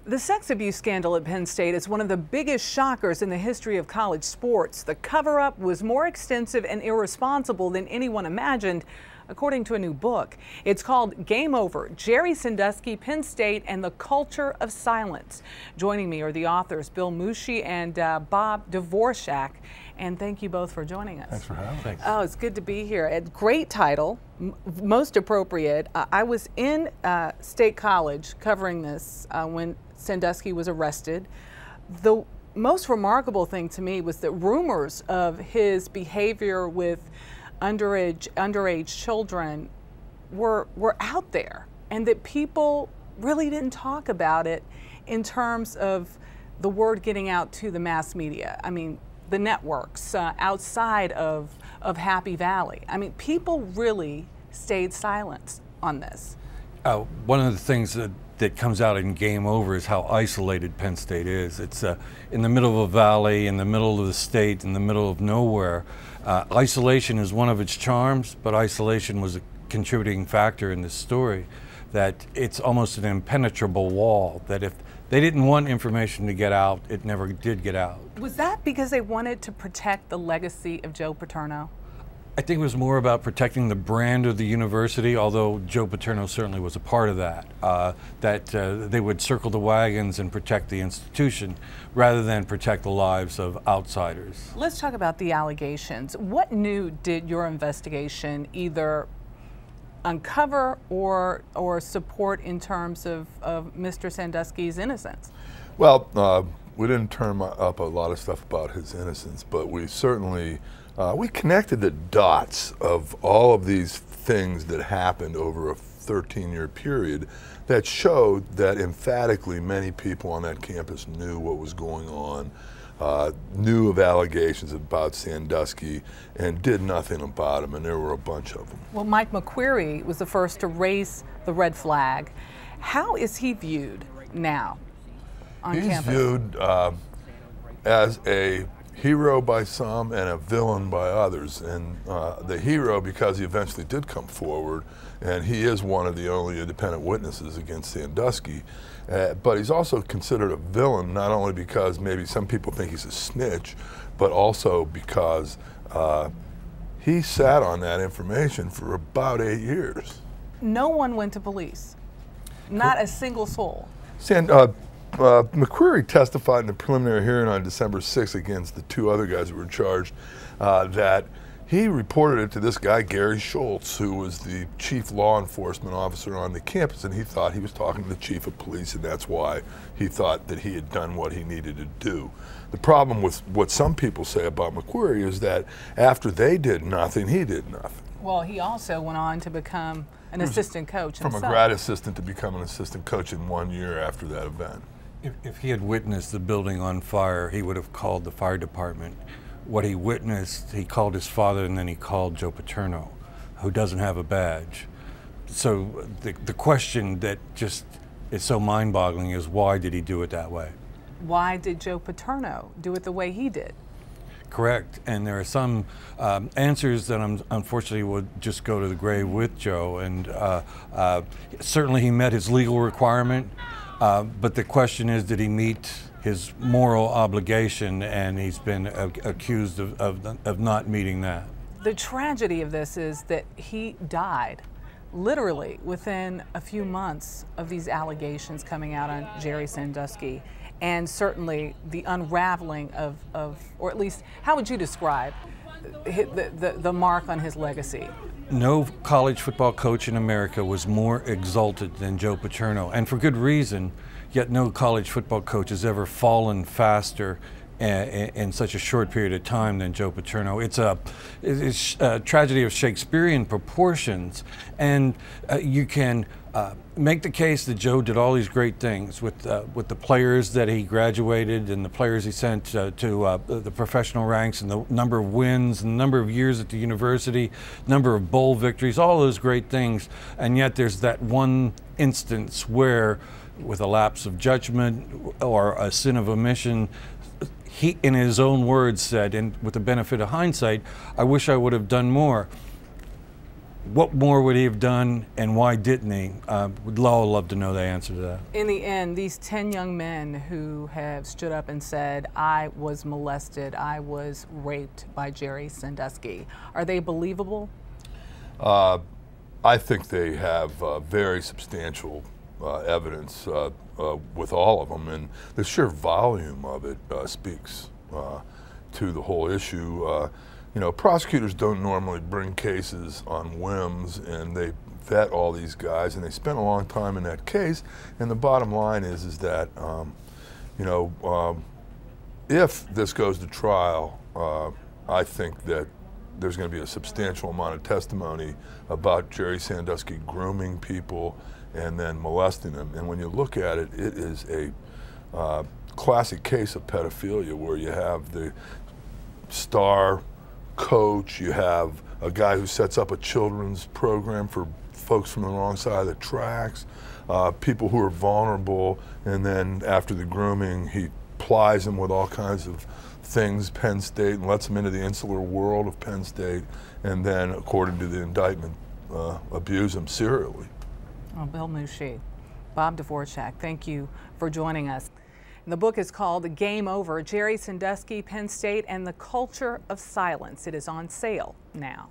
The sex abuse scandal at Penn State is one of the biggest shockers in the history of college sports. The cover-up was more extensive and irresponsible than anyone imagined, according to a new book. It's called Game Over: Jerry Sandusky, Penn State, and the Culture of Silence. Joining me are the authors, Bill Moushey and Bob Dvorchack. And thank you both for joining us. Thanks for having us. Oh, it's good to be here. A great title, most appropriate. I was in State College covering this when Sandusky was arrested. The most remarkable thing to me was that rumors of his behavior with underage children were out there, and that people really didn't talk about it in terms of the word getting out to the mass media. I mean, the networks outside of Happy Valley. I mean, people really stayed silent on this. One of the things that comes out in Game Over is how isolated Penn State is. It's in the middle of a valley, in the middle of the state, in the middle of nowhere. Isolation is one of its charms, but isolation was a contributing factor in this story, that it's almost an impenetrable wall, that if they didn't want information to get out, it never did get out. Was that because they wanted to protect the legacy of Joe Paterno? I think it was more about protecting the brand of the university, although Joe Paterno certainly was a part of that, they would circle the wagons and protect the institution rather than protect the lives of outsiders. Let's talk about the allegations. What new did your investigation either uncover or support in terms of Mr. Sandusky's innocence? Well, we didn't turn up a lot of stuff about his innocence, but we certainly we connected the dots of all of these things that happened over a 13-year period that showed that emphatically many people on that campus knew what was going on, knew of allegations about Sandusky, and did nothing about them, and there were a bunch of them. Well, Mike McQuarrie was the first to raise the red flag. How is he viewed now on campus? He's viewed as a hero by some and a villain by others, and the hero because he eventually did come forward, and he is one of the only independent witnesses against Sandusky, but he's also considered a villain not only because maybe some people think he's a snitch, but also because he sat on that information for about 8 years. No one went to police, not a single soul. McQuarrie testified in the preliminary hearing on December 6th against the two other guys who were charged that he reported it to this guy, Gary Schultz, who was the chief law enforcement officer on the campus, and he thought he was talking to the chief of police, and that's why he thought that he had done what he needed to do. The problem with what some people say about McQuarrie is that after they did nothing, he did nothing. Well, he also went on to become an assistant coach himself. From a grad assistant to become an assistant coach in 1 year after that event. If he had witnessed the building on fire, he would have called the fire department. What he witnessed, he called his father, and then he called Joe Paterno, who doesn't have a badge. So the question that just is so mind-boggling is, why did he do it that way? Why did Joe Paterno do it the way he did? Correct, and there are some answers that unfortunately would just go to the grave with Joe, and certainly he met his legal requirement, but the question is, did he meet his moral obligation, and he's been accused of not meeting that. The tragedy of this is that he died literally within a few months of these allegations coming out on Jerry Sandusky, and certainly the unraveling of or at least, how would you describe the mark on his legacy? No college football coach in America was more exalted than Joe Paterno, and for good reason, yet no college football coach has ever fallen faster in such a short period of time than Joe Paterno. It's a tragedy of Shakespearean proportions, and you can make the case that Joe did all these great things with the players that he graduated and the players he sent to the professional ranks, and the number of wins, and the number of years at the university, number of bowl victories, all those great things, and yet there's that one instance where, with a lapse of judgment or a sin of omission, he, in his own words, said, and with the benefit of hindsight, I wish I would have done more. What more would he have done, and why didn't he? Would all love to know the answer to that. In the end, these 10 young men who have stood up and said, I was molested, I was raped by Jerry Sandusky, are they believable? I think they have very substantial evidence with all of them, and the sheer volume of it speaks to the whole issue. You know, prosecutors don't normally bring cases on whims, and they vet all these guys, and they spent a long time in that case. And the bottom line is that, you know, if this goes to trial, I think that there's going to be a substantial amount of testimony about Jerry Sandusky grooming people and then molesting them. And when you look at it, it is a classic case of pedophilia, where you have the star coach, you have a guy who sets up a children's program for folks from the wrong side of the tracks, people who are vulnerable, and then after the grooming, he plies them with all kinds of things, Penn State, and lets them into the insular world of Penn State, and then, according to the indictment, abuse them serially. Oh, Bill Moushey, Bob Dvorchack, thank you for joining us. And the book is called Game Over, Jerry Sandusky, Penn State, and the Culture of Silence. It is on sale now.